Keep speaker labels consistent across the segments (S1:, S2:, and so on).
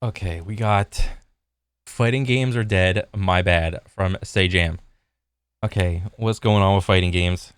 S1: Okay, we got fighting games are dead. My bad from Say Jam. Okay, what's going on with fighting games?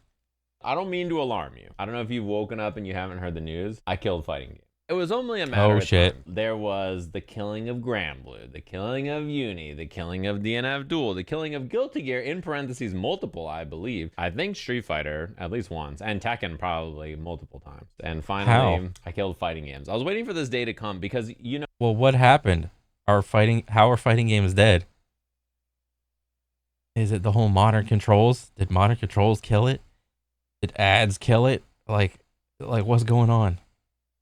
S2: I don't mean to alarm you. I don't know if you've woken up and you haven't heard the news. I killed fighting games. It was only a matter
S1: Oh
S2: of
S1: shit.
S2: time. There was the killing of Granblue, the killing of Uni, the killing of DNF Duel, the killing of Guilty Gear, in parentheses multiple, I believe. I think Street Fighter at least once, and Tekken probably multiple times. And
S1: How?
S2: finally, I killed fighting games. I was waiting for this day to come because,
S1: Well, what happened? How are fighting games dead? Is it the whole modern controls? Did modern controls kill it? Did ads kill it? Like what's going on?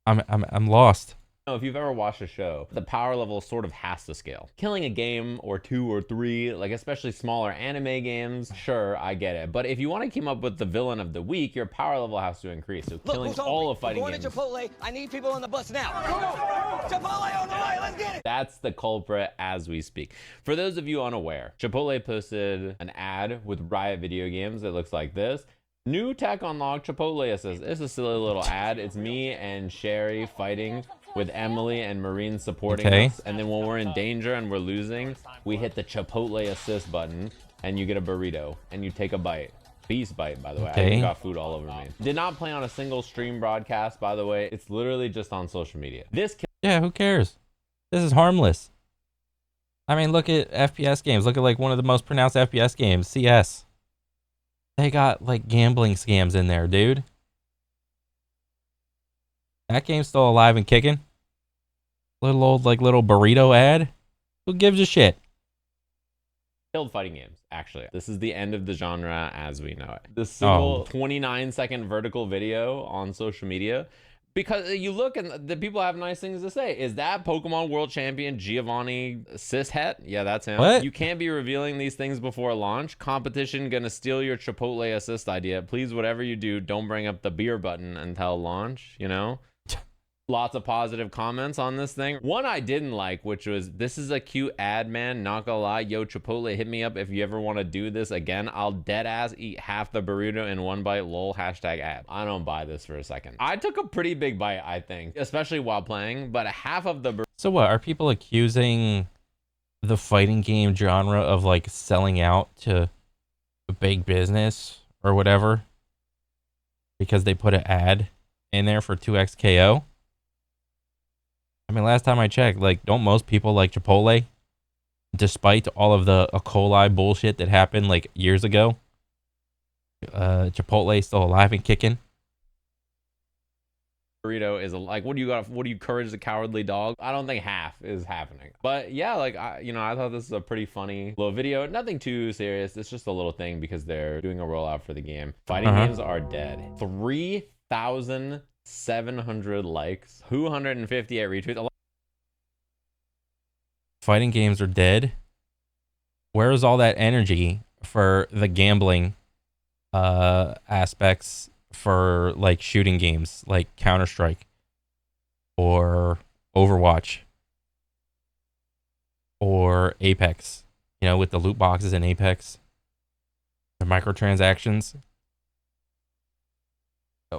S1: I'm lost.
S2: if you've ever watched a show, the power level sort of has to scale. Killing a game or two or three, like especially smaller anime games, sure, I get it. But if you want to come up with the villain of the week, your power level has to increase. So killing all of fighting games.
S3: We're going to Chipotle. I need people on the bus now. Chipotle on the way. Let's get it.
S2: That's the culprit as we speak. For those of you unaware, Chipotle posted an ad with Riot Video Games that looks like this. New tech unlocked, Chipotle Assist. It's a silly little ad. It's me and Sherry fighting with Emily and Marine supporting us. And then when we're in danger and we're losing, we hit the Chipotle Assist button and you get a burrito and you take a bite. Beast bite, by the way. I even got food all over me. Did not play on a single stream broadcast, by the way. It's literally just on social media.
S1: Yeah, who cares? This is harmless. I mean, look at FPS games. Look at like one of the most pronounced FPS games, CS. They got like gambling scams in there, dude. That game's still alive and kicking. Little old little burrito ad. Who gives a shit?
S2: Killed fighting games, actually. This is the end of the genre as we know it. The single 29-second vertical video on social media. Because you look and the people have nice things to say. Is that Pokemon World Champion Giovanni Sishet? Yeah, that's him.
S1: What?
S2: You can't be revealing these things before launch. Competition gonna steal your Chipotle assist idea. Please, whatever you do, don't bring up the beer button until launch, you know? Lots of positive comments on this thing. One I didn't like, which was, this is a cute ad, man. Not gonna lie. Yo, Chipotle, hit me up if you ever want to do this again. I'll dead ass eat half the burrito in one bite. Lol, hashtag ad. I don't buy this for a second. I took a pretty big bite, I think, especially while playing, but half of the burrito.
S1: So what? Are people accusing the fighting game genre of like selling out to big business or whatever because they put an ad in there for 2x KO? I mean, last time I checked, like, don't most people like Chipotle? Despite all of the E. coli bullshit that happened, like, years ago? Chipotle still alive and kicking?
S2: Burrito is like, what do you courage the cowardly dog? I don't think half is happening. But yeah, like, I thought this was a pretty funny little video. Nothing too serious. It's just a little thing because they're doing a rollout for the game. Fighting games are dead. 3,700 likes, 258 retweets.
S1: Fighting games are dead. Where is all that energy for the gambling aspects for like shooting games like Counter-Strike or Overwatch or Apex, you know, with the loot boxes in Apex, the microtransactions?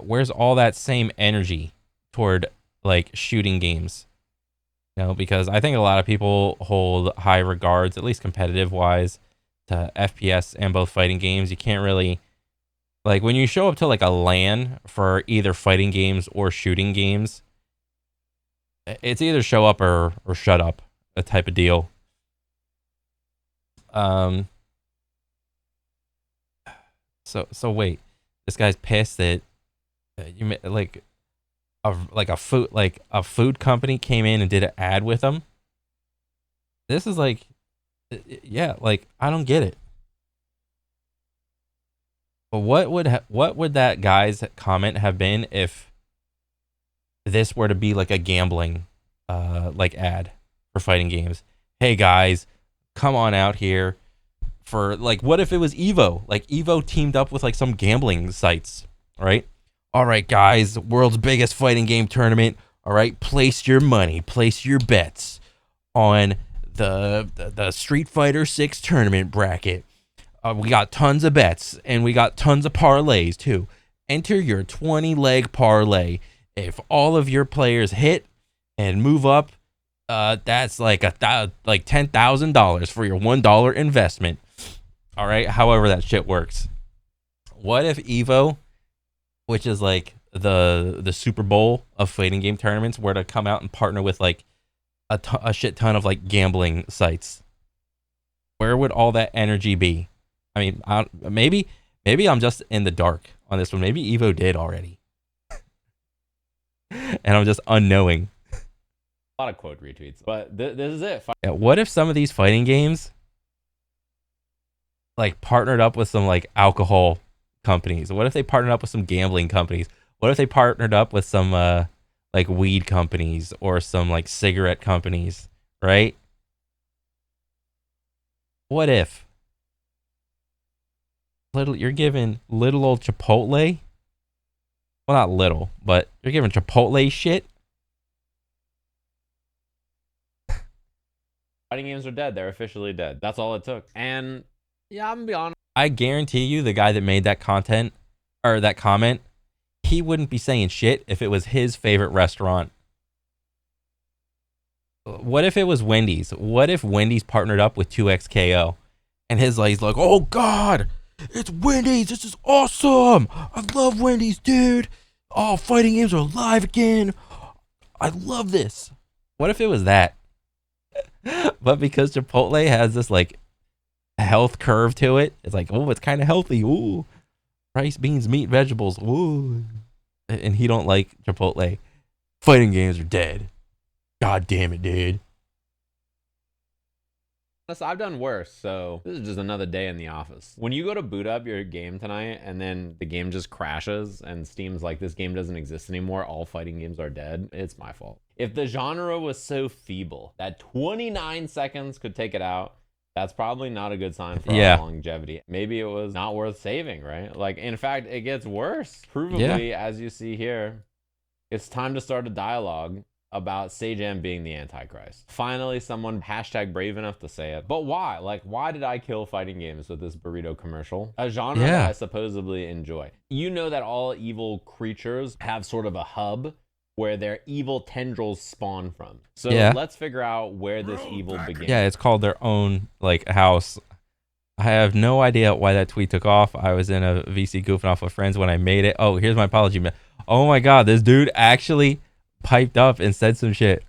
S1: Where's all that same energy toward like shooting games? You know, because I think a lot of people hold high regards, at least competitive wise, to FPS and both fighting games. You can't really, like, when you show up to like a LAN for either fighting games or shooting games, it's either show up or shut up, a type of deal. So wait, this guy's pissed that you like a food company came in and did an ad with him. This is like, yeah, like, I don't get it. But what would that guy's comment have been if this were to be like a gambling like ad for fighting games? Hey guys, come on out here for, like, what if it was Evo? Like, Evo teamed up with like some gambling sites, right? All right, guys, world's biggest fighting game tournament. All right, place your money, place your bets on the Street Fighter 6 tournament bracket. We got tons of bets, and we got tons of parlays, too. Enter your 20-leg parlay. If all of your players hit and move up That's like like $10,000 for your $1 investment. All right, however that shit works. What if Evo, which is like the Super Bowl of fighting game tournaments, were to come out and partner with like a shit ton of like gambling sites? Where would all that energy be? I mean, maybe I'm just in the dark on this one. Maybe Evo did already, and I'm just unknowing.
S2: A lot of quote retweets, but this is it.
S1: Yeah, what if some of these fighting games like partnered up with some like alcohol companies? What if they partnered up with some gambling companies? What if they partnered up with some like weed companies or some like cigarette companies, right? What if you're giving little old Chipotle, well, not little, but you're giving Chipotle shit?
S2: Fighting games are dead. They're officially dead. That's all it took. And yeah, I'm gonna be honest.
S1: I guarantee you the guy that made that content or that comment, he wouldn't be saying shit if it was his favorite restaurant. What if it was Wendy's? What if Wendy's partnered up with 2XKO? And he's like, oh God, it's Wendy's. This is awesome. I love Wendy's, dude. Oh, fighting games are alive again. I love this. What if it was that? But because Chipotle has this like health curve to it, it's like, oh, it's kind of healthy. Ooh, rice, beans, meat, vegetables. Ooh, and he don't like Chipotle. Fighting games are dead. God damn it, dude.
S2: I've done worse, so this is just another day in the office. When you go to boot up your game tonight and then the game just crashes and Steam's like, this game doesn't exist anymore, all fighting games are dead, it's my fault. If the genre was so feeble that 29 seconds could take it out, that's probably not a good sign for our longevity. Maybe it was not worth saving, right? Like, in fact, it gets worse. Provably, as you see here, it's time to start a dialogue about Sajam being the Antichrist. Finally, someone hashtag brave enough to say it. But why? Like, why did I kill fighting games with this burrito commercial? A genre that I supposedly enjoy. You know that all evil creatures have sort of a hub where their evil tendrils spawn from. So let's figure out where this evil begins.
S1: Yeah, it's called their own like house. I have no idea why that tweet took off. I was in a VC goofing off with friends when I made it. Oh, here's my apology. Oh my God, this dude actually piped up and said some shit.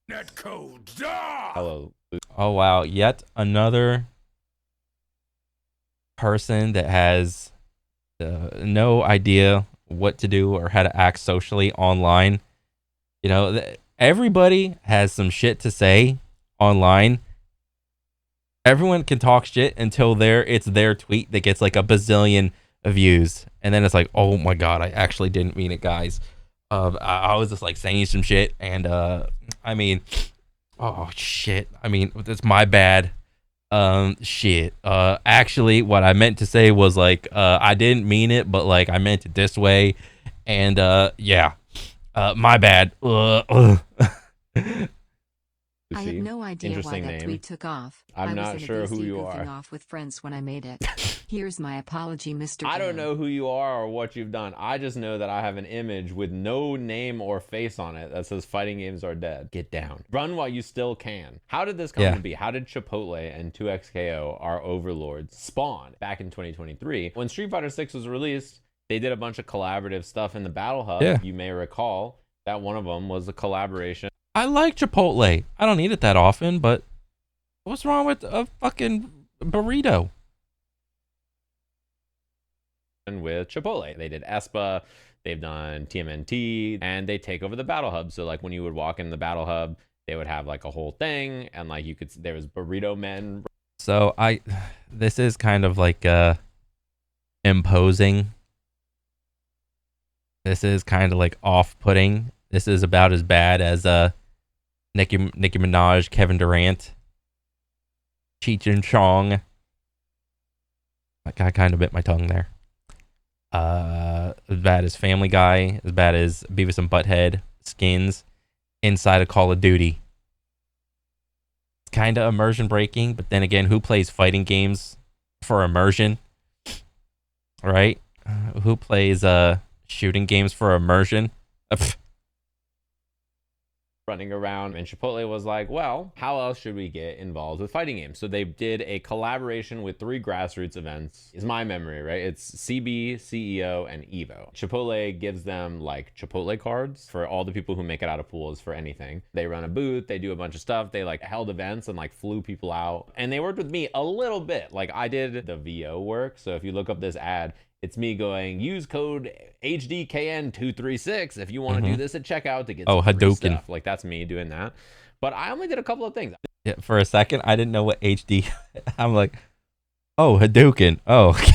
S4: Netcode.
S2: Hello.
S1: Oh wow, yet another person that has no idea what to do or how to act socially online. You know, everybody has some shit to say online. Everyone can talk shit until it's their tweet that gets like a bazillion views, and then it's like, oh my God, I actually didn't mean it, guys. I was just like saying some shit, and I mean, oh shit. I mean, it's my bad. Shit. Actually, what I meant to say was like, I didn't mean it, but like I meant it this way, and yeah. My bad.
S5: I have no idea why that tweet took off.
S2: I'm not sure who you are.
S5: Off with friends when I made it. Here's my apology, Mr.
S2: I don't know who you are or what you've done. I just know that I have an image with no name or face on it that says fighting games are dead. Get down. Run while you still can. How did this come to be? How did Chipotle and 2XKO, our overlords, spawn back in 2023? When Street Fighter 6 was released, they did a bunch of collaborative stuff in the Battle Hub.
S1: Yeah.
S2: You may recall that one of them was a collaboration.
S1: I like Chipotle. I don't eat it that often, but what's wrong with a fucking burrito?
S2: And with Chipotle, they did Espa, they've done TMNT, and they take over the Battle Hub. So like when you would walk in the Battle Hub, they would have like a whole thing, and like there was burrito men.
S1: So this is kind of like imposing. This is kind of like off-putting. This is about as bad as Nicki Minaj, Kevin Durant, Cheech and Chong. I kind of bit my tongue there. As bad as Family Guy, as bad as Beavis and Butthead, Skins, inside of Call of Duty. It's kind of immersion breaking, but then again, who plays fighting games for immersion? Right? Who plays shooting games for immersion?
S2: running around, and Chipotle was like, well, how else should we get involved with fighting games? So they did a collaboration with 3 grassroots events, is my memory, right? It's CB, CEO, and Evo. Chipotle gives them like Chipotle cards for all the people who make it out of pools for anything. They run a booth, they do a bunch of stuff, they like held events and like flew people out. And they worked with me a little bit. Like I did the VO work. So if you look up this ad, it's me going, use code HDKN236 if you want to do this at checkout to get some free
S1: Hadouken
S2: stuff. Like that's me doing that. But I only did a couple of things.
S1: Yeah, for a second, I didn't know what HD. I'm like, oh, Hadouken. Oh, okay.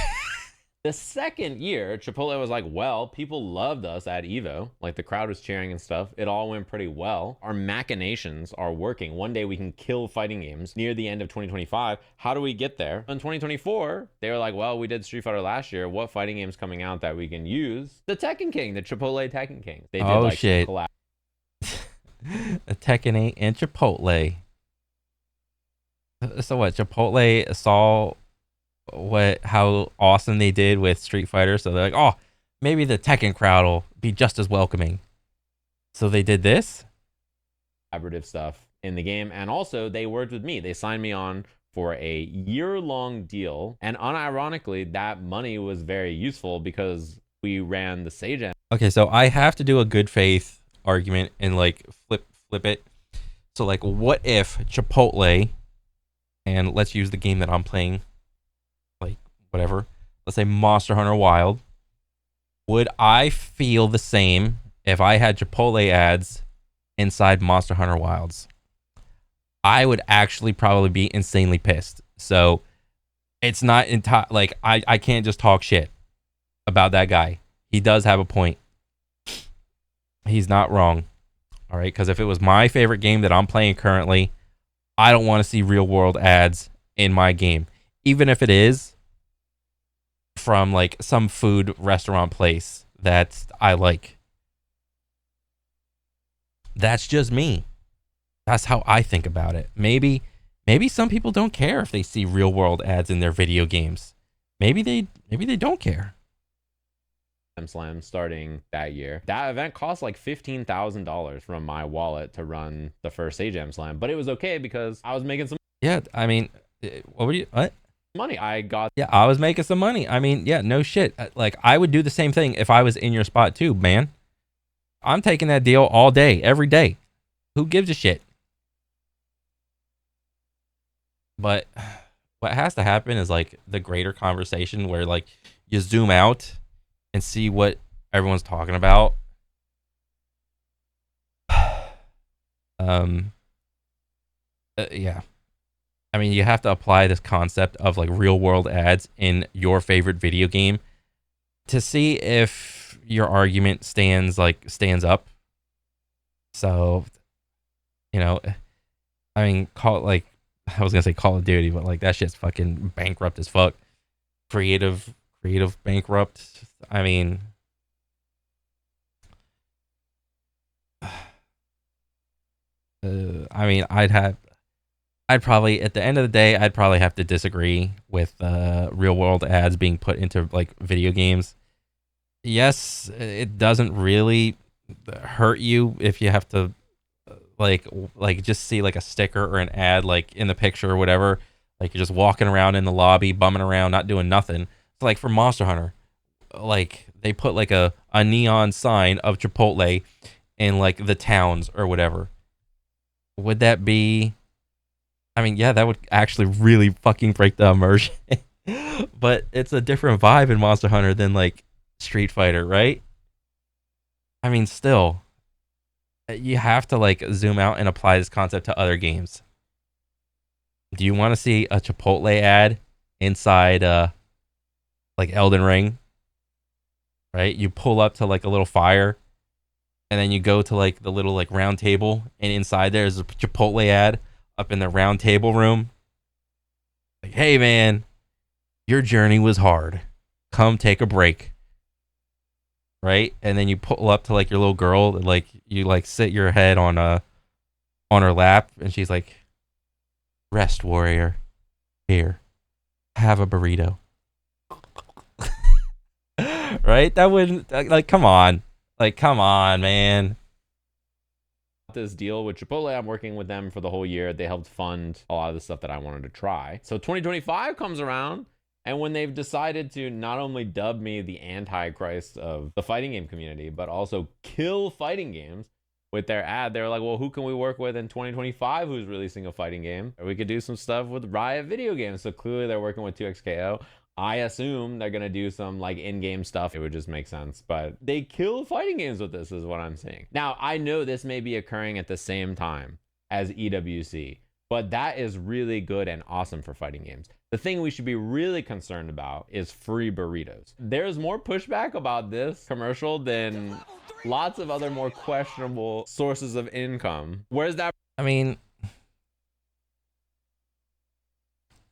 S2: The second year, Chipotle was like, well, people loved us at Evo. Like the crowd was cheering and stuff. It all went pretty well. Our machinations are working. One day we can kill fighting games near the end of 2025. How do we get there? In 2024, they were like, well, we did Street Fighter last year. What fighting game's coming out that we can use? The Tekken King, the Chipotle Tekken King. They did like
S1: shit.
S2: collab.
S1: The Tekken 8 and Chipotle. So what? Chipotle saw how awesome they did with Street Fighter, so they're like, oh, maybe the Tekken crowd will be just as welcoming. So they did this
S2: Collaborative stuff in the game, and also they worked with me. They signed me on for a year-long deal, and unironically, that money was very useful because we ran the Sage.
S1: Okay, so I have to do a good faith argument and like flip it. So like, what if Chipotle, and let's use the game that I'm playing, like whatever, let's say Monster Hunter Wild, would I feel the same if I had Chipotle ads inside Monster Hunter Wilds? I would actually probably be insanely pissed. So it's not like I can't just talk shit about that guy. He does have a point. He's not wrong. All right, because if it was my favorite game that I'm playing currently, I don't want to see real world ads in my game, even if it is from like some food restaurant place that I like. That's just me. That's how I think about it. Maybe some people don't care if they see real world ads in their video games. Maybe they don't care.
S2: Slam starting that year. That event cost like $15,000 from my wallet to run the first Sage Slam, but it was okay because I was making some.
S1: Yeah, I mean, what?
S2: Money. I got.
S1: Yeah, I was making some money. I mean, yeah, no shit. Like I would do the same thing if I was in your spot too, man. I'm taking that deal all day, every day. Who gives a shit? But what has to happen is like the greater conversation where like you zoom out and see what everyone's talking about. Yeah. I mean, you have to apply this concept of like real world ads in your favorite video game to see if your argument stands up. So, you know, I mean, I was gonna say Call of Duty, but like that shit's fucking bankrupt as fuck. Creative bankrupt. I mean, I'd probably, at the end of the day, I'd probably have to disagree with real world ads being put into like video games. Yes, it doesn't really hurt you if you have to like just see like a sticker or an ad like in the picture or whatever. Like you're just walking around in the lobby, bumming around, not doing nothing. So like for Monster Hunter, like they put like a neon sign of Chipotle in like the towns or whatever. Would that be, I mean, yeah, that would actually really fucking break the immersion. But it's a different vibe in Monster Hunter than like Street Fighter, right? I mean, still, you have to like zoom out and apply this concept to other games. Do you want to see a Chipotle ad inside like Elden Ring? Right? You pull up to like a little fire and then you go to like the little like round table and inside there's a Chipotle ad up in the round table room. Like, hey man, your journey was hard. Come take a break. Right? And then you pull up to like your little girl, like you like sit your head on her lap and she's like, rest, warrior. Here. Have a burrito. Right? That wouldn't, like, come on. Like, come on, man.
S2: this deal with Chipotle. I'm working with them for the whole year. They helped fund a lot of the stuff that I wanted to try. So 2025 comes around, and when they've decided to not only dub me the antichrist of the fighting game community, but also kill fighting games with their ad, they're like, well, who can we work with in 2025 who's releasing a fighting game? Or we could do some stuff with Riot Video Games. So clearly they're working with 2XKO. I assume they're going to do some like in-game stuff. It would just make sense. But they kill fighting games with this is what I'm saying. Now, I know this may be occurring at the same time as EWC, but that is really good and awesome for fighting games. The thing we should be really concerned about is free burritos. There's more pushback about this commercial than lots of other more questionable sources of income. Where's that?
S1: I mean,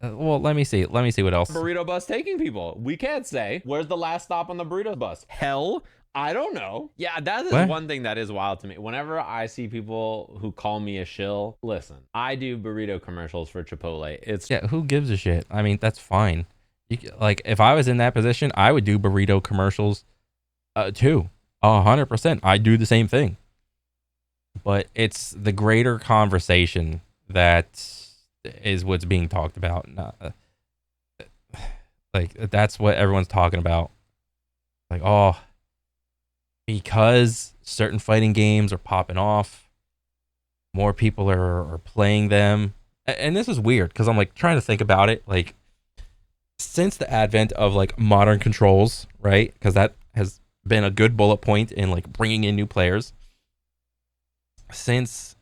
S1: well, let me see what else.
S2: Burrito bus taking people? We can't say. Where's the last stop on the burrito bus? Hell, I don't know. Yeah, that is
S1: What?
S2: one thing that is wild to me. Whenever I see people who call me a shill, listen, I do burrito commercials for Chipotle. It's
S1: Yeah, who gives a shit? I mean, that's fine. Like, if I was in that position, I would do burrito commercials too. 100%. I do the same thing. But it's the greater conversation that is what's being talked about. Like, that's what everyone's talking about. Like, oh, because certain fighting games are popping off, more people are playing them. And this is weird because I'm like trying to think about it. Like, since the advent of like modern controls, right? Because that has been a good bullet point in like bringing in new players. Since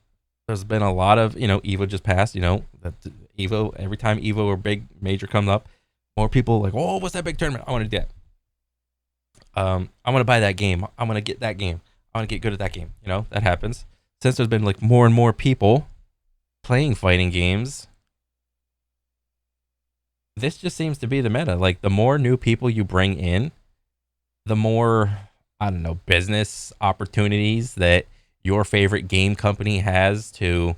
S1: there's been a lot of, Evo just passed, that Evo, every time Evo or big major comes up, more people like, oh, what's that big tournament? I want to do that. I want to buy that game. I want to get that game. I want to get good at that game. That happens. Since there's been like more and more people playing fighting games, this just seems to be the meta. Like, the more new people you bring in, the more, I don't know, business opportunities that your favorite game company has to,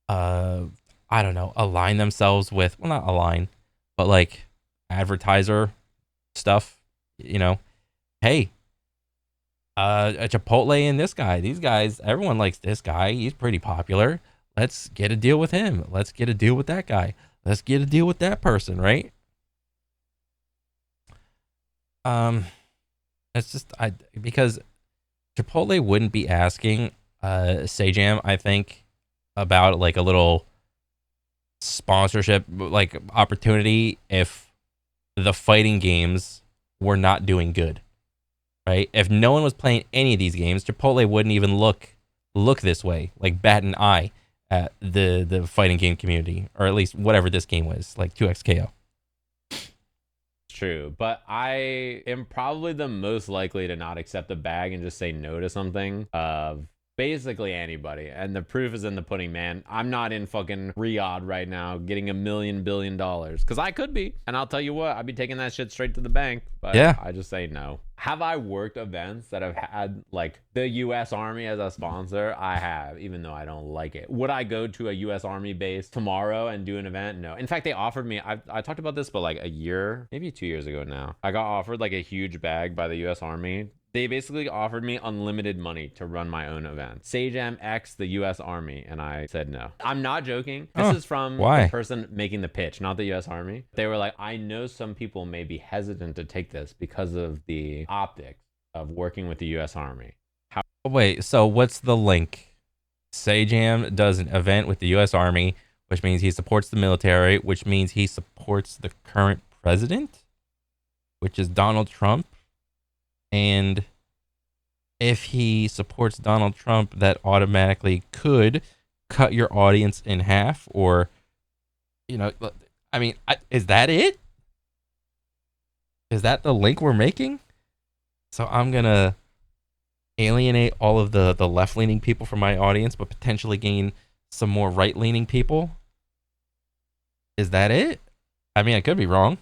S1: I don't know, align themselves with, well, not align, but like advertiser stuff, hey, a Chipotle and this guy, these guys, everyone likes this guy. He's pretty popular. Let's get a deal with him. Let's get a deal with that guy. Let's get a deal with that person, right? It's just because Chipotle wouldn't be asking Sajam, I think, about like a little sponsorship like opportunity if the fighting games were not doing good, right? If no one was playing any of these games, Chipotle wouldn't even look this way, like bat an eye at the fighting game community, or at least whatever this game was, like 2XKO.
S2: true, but I am probably the most likely to not accept a bag and just say no to something of basically anybody. And the proof is in the pudding, man. I'm not in fucking Riyadh right now getting $1 billion because I could be, and I'll tell you what, I'd be taking that shit straight to the bank. But
S1: yeah,
S2: I just say no. Have I worked events that have had like the US Army as a sponsor? I have, even though I don't like it. Would I go to a US Army base tomorrow and do an event? No. In fact, they offered me, I talked about this, but like a year, maybe 2 years ago now, I got offered like a huge bag by the US Army. They basically offered me unlimited money to run my own event. Sajam X the US Army, and I said no. I'm not joking. This is from the person making the pitch, not the US Army. They were like, I know some people may be hesitant to take this because of the optics of working with the US Army.
S1: Wait, so what's the link? Sajam does an event with the US Army, which means he supports the military, which means he supports the current president, which is Donald Trump. And if he supports Donald Trump, that automatically could cut your audience in half, or, I mean, is that it? Is that the link we're making? So I'm going to alienate all of the left-leaning people from my audience, but potentially gain some more right-leaning people? Is that it? I mean, I could be wrong.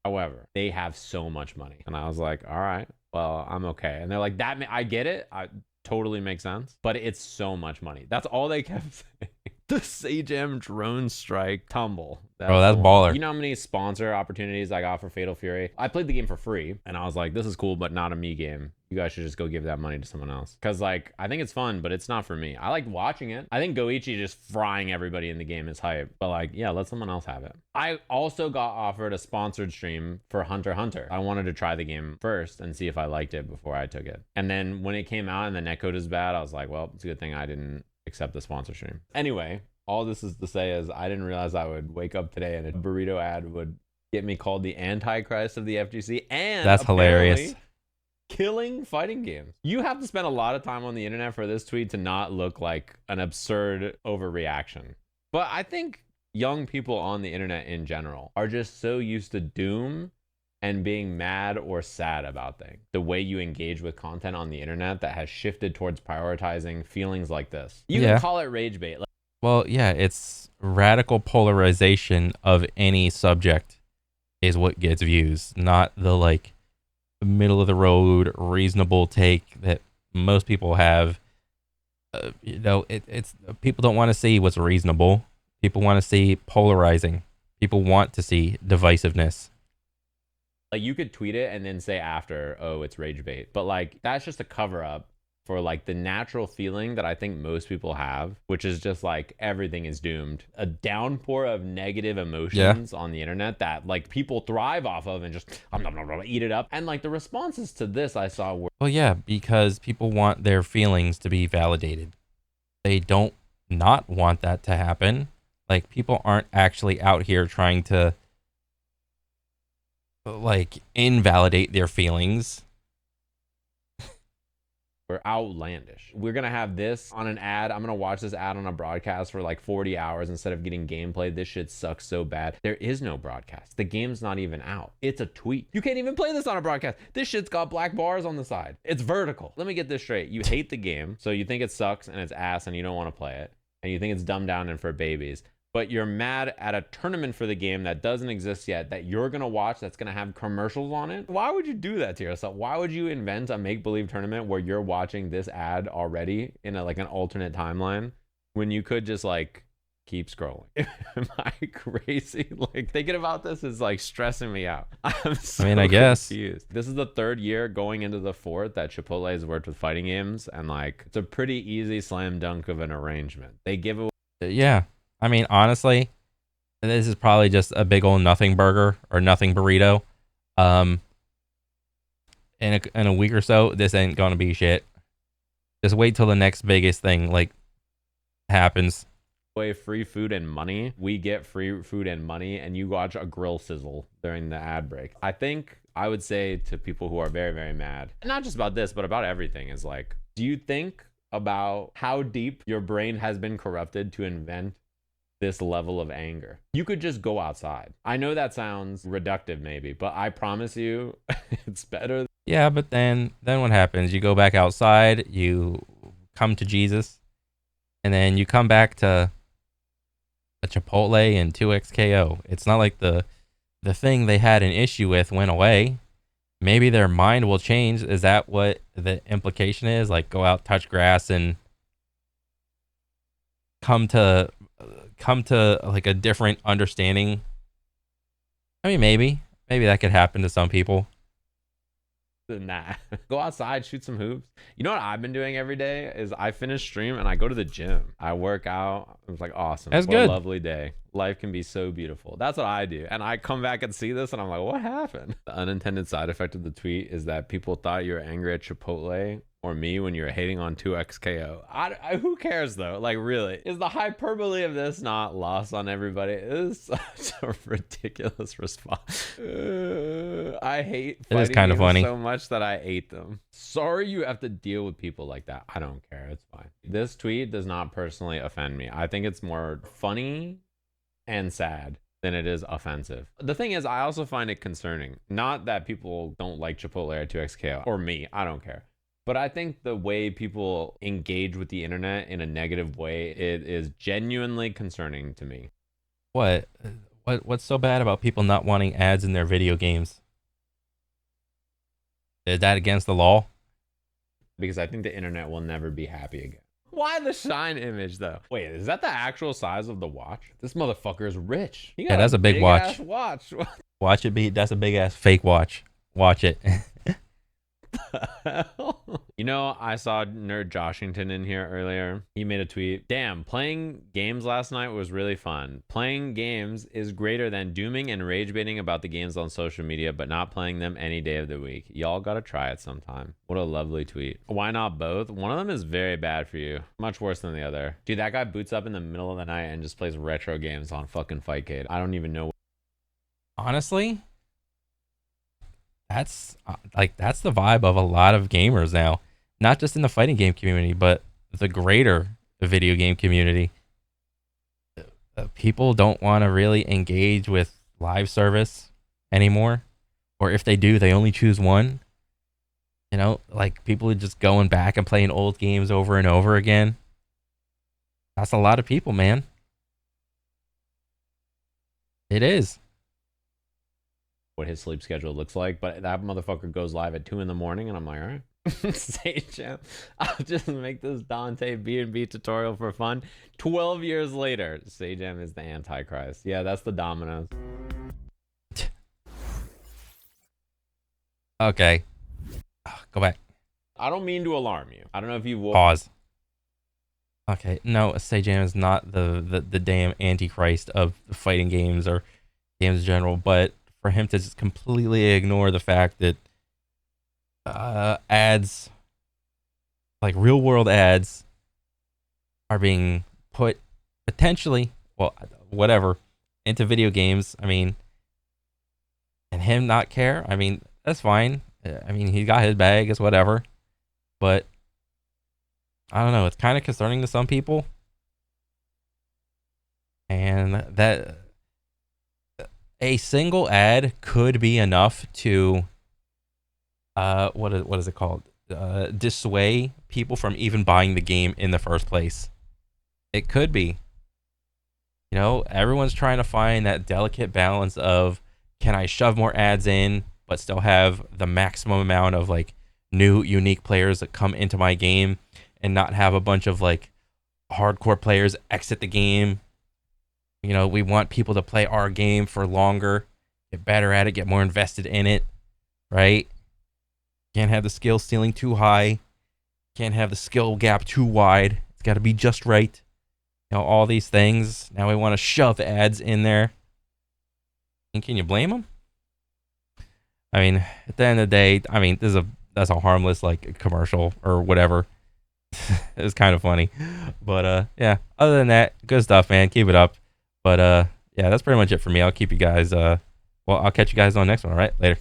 S2: However, they have so much money. And I was like, all right, well, I'm okay. And they're like, I get it. I totally makes sense. But it's so much money. That's all they kept saying. The Sajam drone strike tumble.
S1: That's baller.
S2: You know how many sponsor opportunities I got for Fatal Fury? I played the game for free, and I was like, this is cool, but not a me game. you guys should just go give that money to someone else. Because, like, I think it's fun, but it's not for me. I like watching it. I think Goichi just frying everybody in the game is hype. But, like, yeah, let someone else have it. I also got offered a sponsored stream for Hunter x Hunter. I wanted to try the game first and see if I liked it before I took it. And then when it came out and the netcode is bad, I was like, well, it's a good thing I didn't accept the sponsor stream. Anyway, all this is to say is I didn't realize I would wake up today and a burrito ad would get me called the Antichrist of the FGC. And
S1: that's hilarious.
S2: Killing fighting games. You have to spend a lot of time on the internet for this tweet to not look like an absurd overreaction. But I think young people on the internet in general are just so used to doom and being mad or sad about things. The way you engage with content on the internet that has shifted towards prioritizing feelings like this. You can call it rage bait.
S1: Well, yeah, it's radical polarization of any subject is what gets views, not the like middle of the road reasonable take that most people have. You know, it's people don't want to see what's reasonable. People want to see polarizing. People want to see divisiveness.
S2: Like, you could tweet it and then say after, oh, it's rage bait, but like that's just a cover up for like the natural feeling that I think most people have, which is just like everything is doomed. A downpour of negative emotions on the internet that like people thrive off of and just eat it up. And like the responses to this I saw were,
S1: well, yeah, because people want their feelings to be validated. They don't not want that to happen. Like, people aren't actually out here trying to like invalidate their feelings.
S2: We're outlandish. We're gonna have this on an ad. I'm gonna watch this ad on a broadcast for like 40 hours instead of getting gameplay. This shit sucks so bad. There is no broadcast. The game's not even out. It's a tweet. You can't even play this on a broadcast. This shit's got black bars on the side. It's vertical. Let me get this straight. You hate the game, so you think it sucks and it's ass and you don't want to play it, and you think it's dumbed down and for babies. But you're mad at a tournament for the game that doesn't exist yet, that you're going to watch, that's going to have commercials on it. Why would you do that to yourself? Why would you invent a make-believe tournament where you're watching this ad already in a, like an alternate timeline when you could just like keep scrolling? Am I crazy? Like, thinking about this is like stressing me out. I'm so
S1: I guess
S2: confused. This is the third year going into the fourth that Chipotle has worked with fighting games, and like it's a pretty easy slam dunk of an arrangement. They give away.
S1: Yeah. I mean, honestly, this is probably just a big old nothing burger or nothing burrito. In a week or so, this ain't gonna be shit. Just wait till the next biggest thing like happens.
S2: Free food and money. We get free food and money, and you watch a grill sizzle during the ad break. I think I would say to people who are very, very mad, not just about this, but about everything, is like, do you think about how deep your brain has been corrupted to invent this level of anger? You could just go outside. I know that sounds reductive maybe, but I promise you it's better.
S1: Yeah, but then what happens? You go back outside, you come to Jesus, and then you come back to a Chipotle and 2XKO. It's not like the thing they had an issue with went away. Maybe their mind will change. Is that what the implication is? Like, go out, touch grass, and come to like a different understanding. I mean, maybe that could happen to some people.
S2: Nah. Go outside, shoot some hoops. You know what I've been doing every day is I finish stream and I go to the gym. I work out. It was like, awesome.
S1: That's
S2: what
S1: good.
S2: A lovely day. Life can be so beautiful. That's what I do. And I come back and see this and I'm like, what happened? The unintended side effect of the tweet is that people thought you were angry at Chipotle or me when you were hating on 2XKO. Who cares though? Like, really, is the hyperbole of this not lost on everybody? It is such a ridiculous response. I hate fighting
S1: kind of
S2: games
S1: funny.
S2: so much that I hate them. Sorry you have to deal with people like that. I don't care. It's fine. This tweet does not personally offend me. I think it's more funny and sad than it is offensive. The thing is, I also find it concerning. Not that people don't like Chipotle or 2XKO or me. I don't care. But I think the way people engage with the internet in a negative way, it is genuinely concerning to me.
S1: What's so bad about people not wanting ads in their video games? Is that against the law?
S2: Because I think the internet will never be happy again. Why the shine image though? Wait, is that the actual size of the watch? This motherfucker is rich.
S1: Yeah, that's a big watch.
S2: Watch.
S1: Watch it be. That's a big ass fake watch. Watch it.
S2: hell? You know, I saw Nerd Joshington in here earlier. He made a tweet. Damn, playing games last night was really fun. Playing games is greater than dooming and rage baiting about the games on social media, but not playing them any day of the week. Y'all gotta try it sometime. What a lovely tweet. Why not both? One of them is very bad for you. Much worse than the other. Dude, that guy boots up in the middle of the night and just plays retro games on fucking Fightcade. I don't even know.
S1: Honestly, that's that's the vibe of a lot of gamers now, not just in the fighting game community, but the greater video game community. People don't want to really engage with live service anymore, or if they do, they only choose one. You know, like people are just going back and playing old games over and over again. That's a lot of people, man. It is.
S2: What his sleep schedule looks like, but that motherfucker goes live at 2 in the morning, and I'm like, all right. Say, champ, I'll just make this Dante B&B tutorial for fun. 12 years later, Sajam is the Antichrist. Yeah, that's the Dominoes.
S1: Okay. Go back.
S2: I don't mean to alarm you. I don't know if you will.
S1: Pause. Okay, no, Sajam is not the damn Antichrist of fighting games or games in general, but for him to just completely ignore the fact that ads, like real world ads, are being put potentially, well, whatever, into video games. I mean, and him not care. I mean, that's fine. I mean, he got his bag, it's whatever. But I don't know. It's kind of concerning to some people, and that a single ad could be enough to what is it called? Dissuade people from even buying the game in the first place. It could be. You know, everyone's trying to find that delicate balance of, can I shove more ads in but still have the maximum amount of like new unique players that come into my game and not have a bunch of like hardcore players exit the game. You know, we want people to play our game for longer, get better at it, get more invested in it, right? Can't have the skill ceiling too high. Can't have the skill gap too wide. It's got to be just right. You know, all these things. Now we want to shove ads in there. And can you blame them? I mean, at the end of the day, I mean, that's a harmless like commercial or whatever. It was kind of funny. But yeah, other than that, good stuff, man. Keep it up. But yeah, that's pretty much it for me. I'll keep you guys I'll catch you guys on the next one, all right? Later.